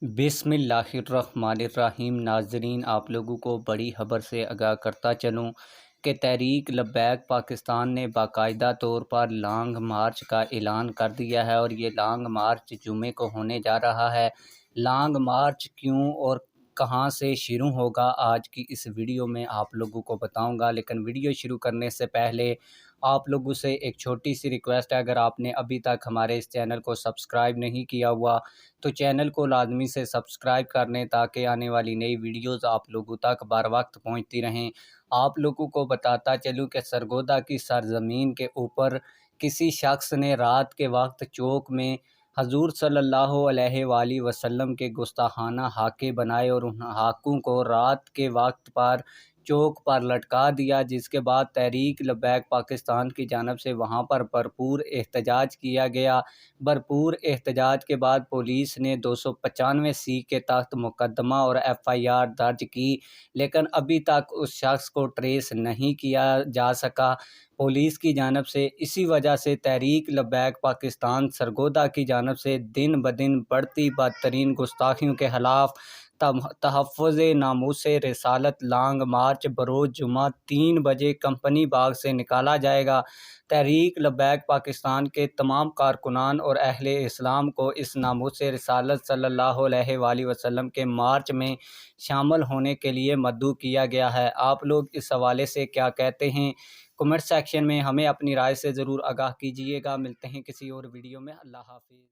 बिस्मिल्लाहिर्रहमानिर्रहीम। नाज़रीन, आप लोगों को बड़ी खबर से आगाह करता चलूँ कि तहरीक लब्बैक पाकिस्तान ने बाकायदा तौर पर लॉन्ग मार्च का ऐलान कर दिया है और ये लॉन्ग मार्च जुमे को होने जा रहा है। लॉन्ग मार्च क्यों और कहां से शुरू होगा, आज की इस वीडियो में आप लोगों को बताऊंगा। लेकिन वीडियो शुरू करने से पहले आप लोगों से एक छोटी सी रिक्वेस्ट है, अगर आपने अभी तक हमारे इस चैनल को सब्सक्राइब नहीं किया हुआ तो चैनल को लाजमी से सब्सक्राइब कर लें ताकि आने वाली नई वीडियोस आप लोगों तक बर वक्त पहुँचती रहें। आप लोगों को बताता चलूँ कि सरगोदा की सरजमीन के ऊपर किसी शख्स ने रात के वक्त चौक में हजूर सल्लल्लाहु अलैहि वसल्लम के गुस्ताखाना हाके बनाए और उन हाकों को रात के वक्त पर चौक पर लटका दिया, जिसके बाद तहरीक लब्बैक पाकिस्तान की जानब से वहाँ पर भरपूर एहतजाज किया गया। भरपूर एहतजाज के बाद पुलिस ने 295C के तहत मुकदमा और FIR दर्ज की, लेकिन अभी तक उस शख्स को ट्रेस नहीं किया जा सका पुलिस की जानब से। इसी वजह से तहरीक लब्बैक पाकिस्तान सरगोदा की जानब से दिन ब दिन बढ़ती बदतरीन गुस्ताखियों के खिलाफ तहफ़्फ़ुज़ नामूसे रिसालत लॉन्ग मार्च बरोज़ जुमा 3 बजे कंपनी बाग से निकाला जाएगा। तहरीक लब्बैक पाकिस्तान के तमाम कारकुनान और अहले इस्लाम को इस नामूसे रिसालत सल्लल्लाहु अलैहि वसल्लम के मार्च में शामिल होने के लिए मदऊ किया गया है। आप लोग इस हवाले से क्या कहते हैं, कमेंट सेक्शन में हमें अपनी राय से ज़रूर आगाह कीजिएगा। मिलते हैं किसी और वीडियो में। अल्लाह हाफ़िज़।